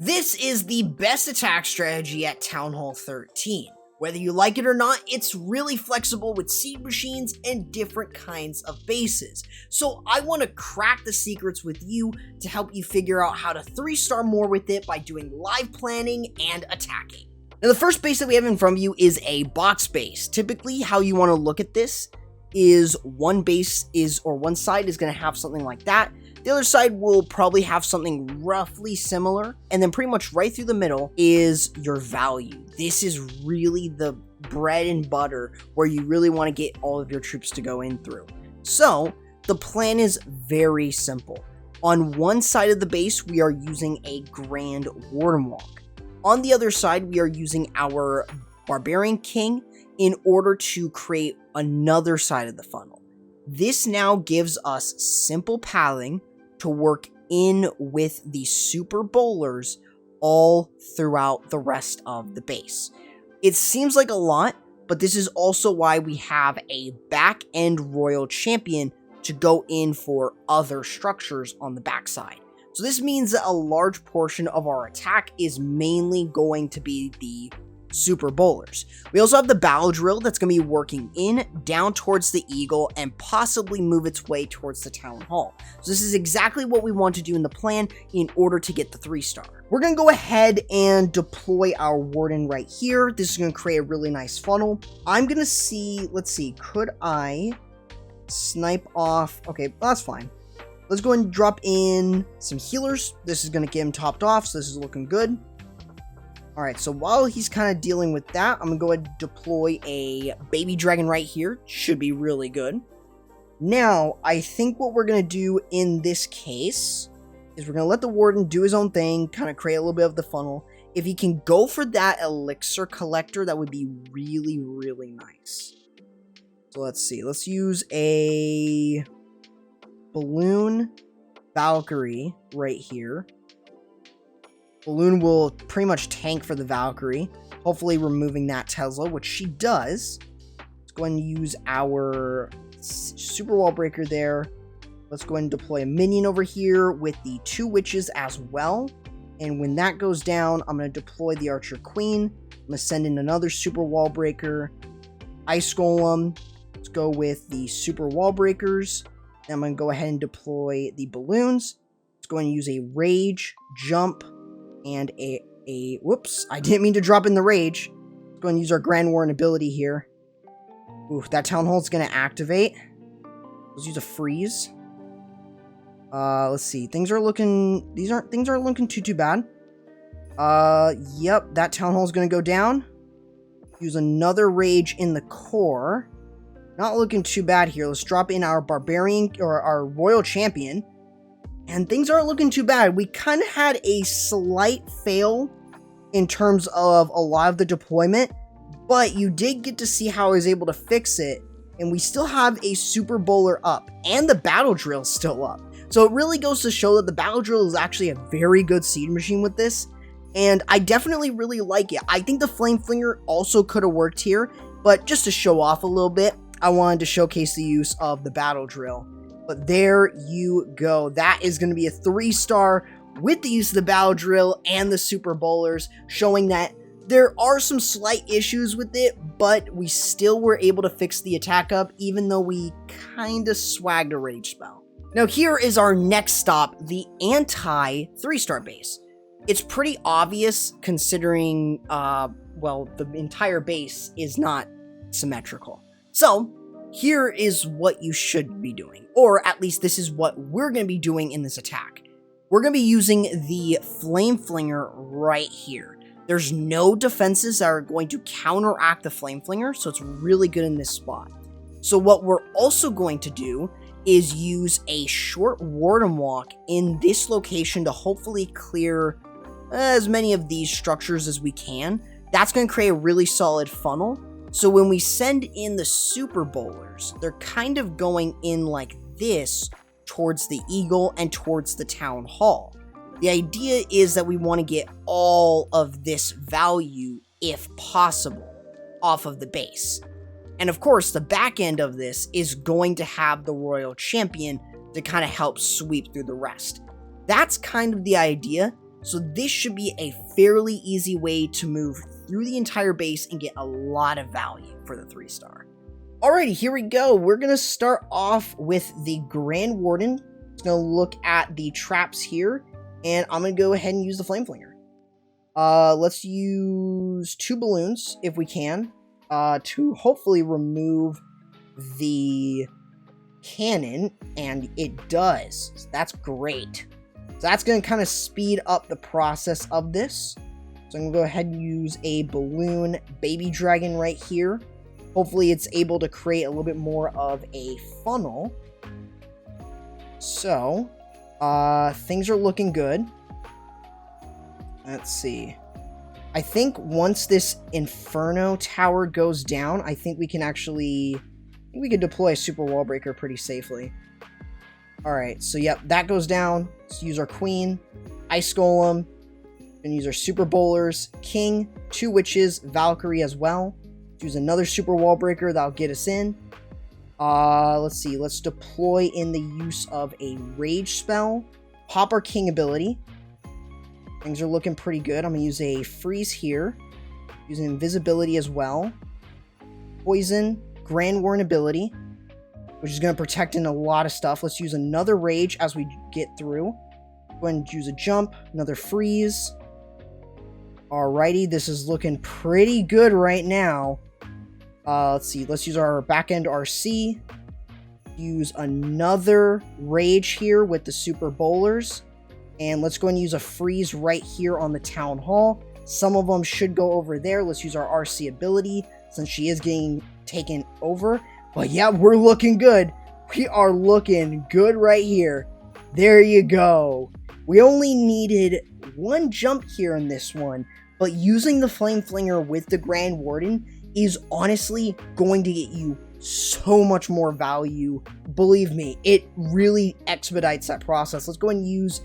This is the best attack strategy at Town Hall 13. Whether you like it or not, it's really flexible with seed machines and different kinds of bases. So I want to crack the secrets with you to help you figure out how to 3-star more with it by doing live planning and attacking. Now the first base that we have in front of you is a box base. Typically how you want to look at this is one side is going to have something like that. The other side will probably have something roughly similar, and then pretty much right through the middle is your value. This is really the bread and butter where you really want to get all of your troops to go in through. So the plan is very simple. On one side of the base, we are using a Grand Warden Walk. On the other side, we are using our Barbarian King in order to create another side of the funnel. This now gives us simple pathing to work in with the super bowlers all throughout the rest of the base. It seems like a lot, but this is also why we have a back end royal champion to go in for other structures on the backside. So this means that a large portion of our attack is mainly going to be the super bowlers. We also have the battle drill that's going to be working down towards the eagle and possibly move its way towards the town hall. So this is exactly what we want to do in the plan in order to get the 3-star. We're going to go ahead and deploy our warden right here. This is going to create a really nice funnel. I'm going to see, let's see, could I snipe off? Okay, that's fine. Let's go and drop in some healers. This is going to get him topped off, so this is looking good. Alright, so while he's kind of dealing with that, I'm going to go ahead and deploy a baby dragon right here. Should be really good. Now, I think what we're going to do in this case is we're going to let the warden do his own thing, kind of create a little bit of the funnel. If he can go for that elixir collector, that would be really, really nice. So let's see. Let's use a balloon Valkyrie right here. Balloon will pretty much tank for the Valkyrie, hopefully removing that Tesla, which she does. Let's go ahead and use our super wall breaker there. Let's go ahead and deploy a minion over here with the 2 witches as well. And when that goes down, I'm going to deploy the archer queen. I'm going to send in another super wall breaker. Ice golem. Let's go with the super wall breakers. And I'm going to go ahead and deploy the balloons. Let's go ahead and use a rage, jump, and a whoops, I didn't mean to drop in the rage. Let's go and use our Grand Warden ability here. Ooh, that town hall is going to activate. Let's use a freeze. Let's see. Things aren't looking too bad. Yep, that town hall is going to go down. Use another rage in the core. Not looking too bad here. Let's drop in our barbarian or our royal champion. And things aren't looking too bad. We kind of had a slight fail in terms of a lot of the deployment, but you did get to see how I was able to fix it, and we still have a super bowler up, and the battle drill still up. So it really goes to show that the battle drill is actually a very good seed machine with this, and I definitely really like it. I think the flame flinger also could have worked here, but just to show off a little bit, I wanted to showcase the use of the battle drill. But there you go. That is going to be a 3-star with the use of the battle drill and the super bowlers, showing that there are some slight issues with it, but we still were able to fix the attack up, even though we kind of swagged a rage spell. Now here is our next stop, the anti-3-star base. It's pretty obvious considering, well, the entire base is not symmetrical. So here is what you should be doing, or at least this is what we're going to be doing in this attack. We're going to be using the Flame Flinger right here. There's no defenses that are going to counteract the Flame Flinger, so it's really good in this spot. So what we're also going to do is use a short Warden Walk in this location to hopefully clear as many of these structures as we can. That's going to create a really solid funnel. So when we send in the super bowlers, they're kind of going in like this towards the eagle and towards the town hall. The idea is that we want to get all of this value, if possible, off of the base. And of course, the back end of this is going to have the royal champion to kind of help sweep through the rest. That's kind of the idea. So this should be a fairly easy way to move through the entire base and get a lot of value for the 3-star. Alrighty, here we go. We're going to start off with the Grand Warden. It's going to look at the traps here, and I'm going to go ahead and use the Flame Flinger. Let's use 2 balloons, if we can, to hopefully remove the cannon, and it does. So that's great. So that's going to kind of speed up the process of this. So I'm going to go ahead and use a balloon baby dragon right here. Hopefully it's able to create a little bit more of a funnel. So, things are looking good. Let's see. I think once this Inferno tower goes down, I think we can actually... I think we can deploy a Super Wall Breaker pretty safely. Alright, so yep, that goes down. Let's use our Queen, Ice Golem, and use our Super Bowlers, King, 2 Witches, Valkyrie as well. Use another Super Wall Breaker that'll get us in. Let's see. Let's deploy in the use of a Rage spell. Pop our King ability. Things are looking pretty good. I'm going to use a Freeze here. Use an Invisibility as well. Poison. Grand Warden ability, which is going to protect in a lot of stuff. Let's use another Rage as we get through. Go ahead and use a Jump. Another Freeze. Alrighty. This is looking pretty good right now. Let's see. Let's use our back-end RC. Use another Rage here with the Super Bowlers. And let's go and use a Freeze right here on the Town Hall. Some of them should go over there. Let's use our RC ability since she is getting taken over. But yeah, we're looking good. We are looking good right here. There you go. We only needed 1 jump here in this one. But using the Flame Flinger with the Grand Warden is honestly going to get you so much more value. Believe me, it really expedites that process. Let's go and use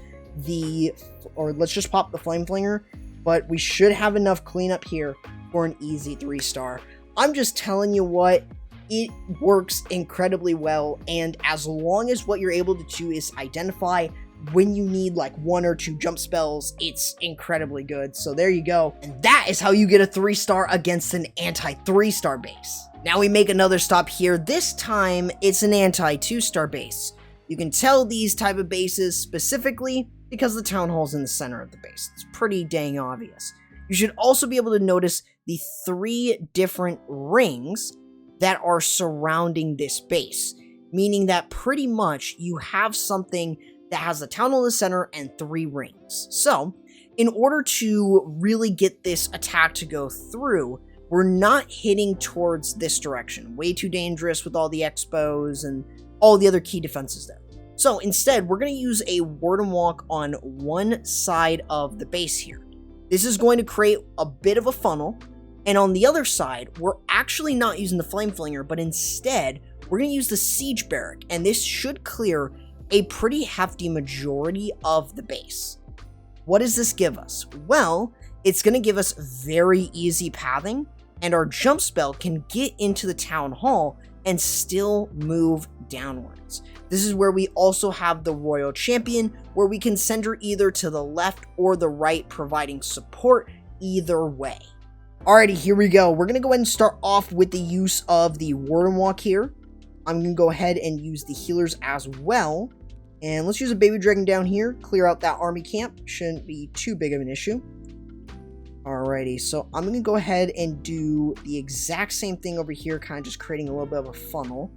let's just pop the Flame Flinger, but we should have enough cleanup here for an easy 3-star. I'm just telling you what, it works incredibly well, and as long as what you're able to do is identify when you need like 1 or 2 jump spells, it's incredibly good. So there you go. And that is how you get a 3-star against an anti-3-star base. Now we make another stop here. This time it's an anti-2-star base. You can tell these type of bases specifically because the Town Hall's in the center of the base. It's pretty dang obvious. You should also be able to notice the 3 different rings that are surrounding this base, meaning that pretty much you have something that has the Town Hall in the center and 3 rings. So, in order to really get this attack to go through, we're not hitting towards this direction. Way too dangerous with all the expos and all the other key defenses there. So instead, we're going to use a Warden Walk on one side of the base here. This is going to create a bit of a funnel, and on the other side, we're actually not using the Flame Flinger, but instead, we're going to use the Siege Barrack, and this should clear a pretty hefty majority of the base. What does this give us? Well, it's going to give us very easy pathing, and our jump spell can get into the Town Hall and still move downwards. This is where we also have the Royal Champion, where we can send her either to the left or the right, providing support either way. Alrighty, here we go. We're going to go ahead and start off with the use of the Warden Walk here. I'm going to go ahead and use the healers as well. And let's use a Baby Dragon down here, clear out that army camp. Shouldn't be too big of an issue. Alrighty, so I'm going to go ahead and do the exact same thing over here, kind of just creating a little bit of a funnel.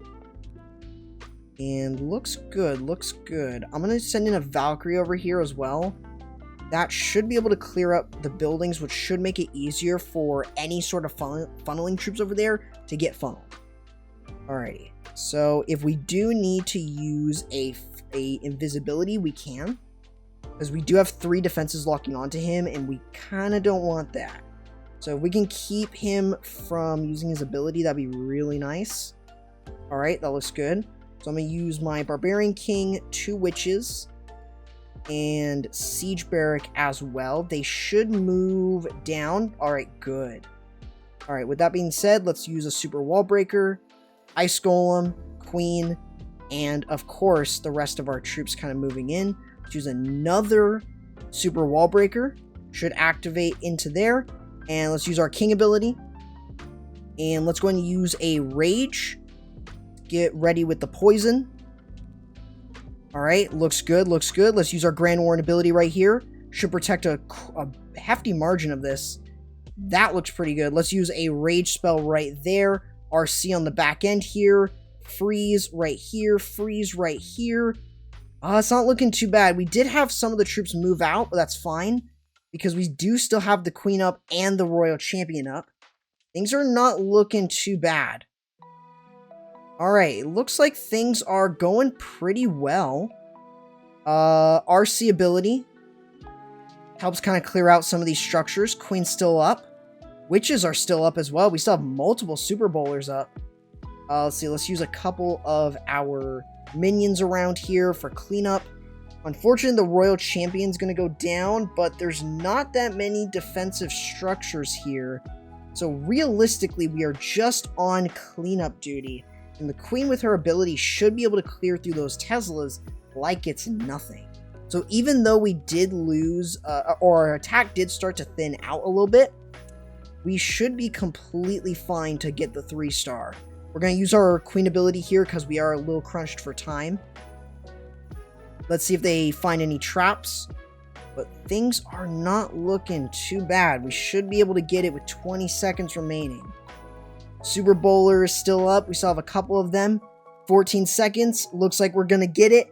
And looks good, looks good. I'm going to send in a Valkyrie over here as well. That should be able to clear up the buildings, which should make it easier for any sort of funneling troops over there to get funneled. Alrighty, so if we do need to use a invisibility, we can. Because we do have 3 defenses locking onto him, and we kind of don't want that. So if we can keep him from using his ability, that'd be really nice. Alright, that looks good. So I'm going to use my Barbarian King, 2 Witches, and Siege Barrack as well. They should move down. Alright, good. Alright, with that being said, let's use a Super Wall Breaker, Ice Golem, Queen, and of course, the rest of our troops kind of moving in. Let's use another Super Wall Breaker should activate into there. And let's use our King ability. And let's go and use a Rage. Get ready with the Poison. Alright, looks good, looks good. Let's use our Grand Warren ability right here. Should protect a hefty margin of this. That looks pretty good. Let's use a Rage spell right there. RC on the back end here. Freeze right here. Freeze right here. It's not looking too bad. We did have some of the troops move out, but that's fine. Because we do still have the Queen up and the Royal Champion up. Things are not looking too bad. Alright, it looks like things are going pretty well. RC ability helps kind of clear out some of these structures. Queen's still up. Witches are still up as well. We still have multiple Super Bowlers up. Let's see, let's use a couple of our minions around here for cleanup. Unfortunately, the Royal Champion's going to go down, but there's not that many defensive structures here. So realistically, we are just on cleanup duty. And the Queen with her ability should be able to clear through those Teslas like it's nothing. So even though we did lose, or our attack did start to thin out a little bit, we should be completely fine to get the 3-star. We're going to use our Queen ability here because we are a little crunched for time. Let's see if they find any traps. But things are not looking too bad. We should be able to get it with 20 seconds remaining. Super Bowler is still up. We still have a couple of them. 14 seconds. Looks like we're going to get it.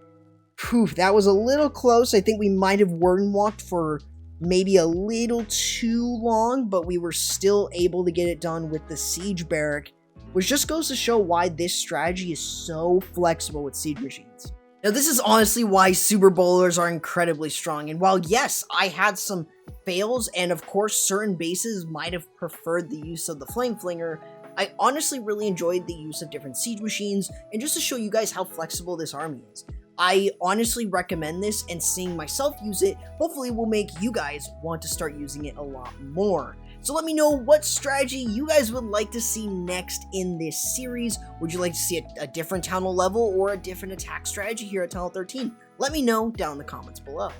Phew, that was a little close. I think we might have word walked for maybe a little too long, but we were still able to get it done with the Siege Barrack, which just goes to show why this strategy is so flexible with Siege Machines. Now, this is honestly why Super Bowlers are incredibly strong, and while yes, I had some fails, and of course certain bases might have preferred the use of the Flame Flinger, I honestly really enjoyed the use of different Siege Machines, and just to show you guys how flexible this army is. I honestly recommend this, and seeing myself use it hopefully will make you guys want to start using it a lot more. So let me know what strategy you guys would like to see next in this series. Would you like to see a different Town Hall level or a different attack strategy here at Town Hall 13? Let me know down in the comments below.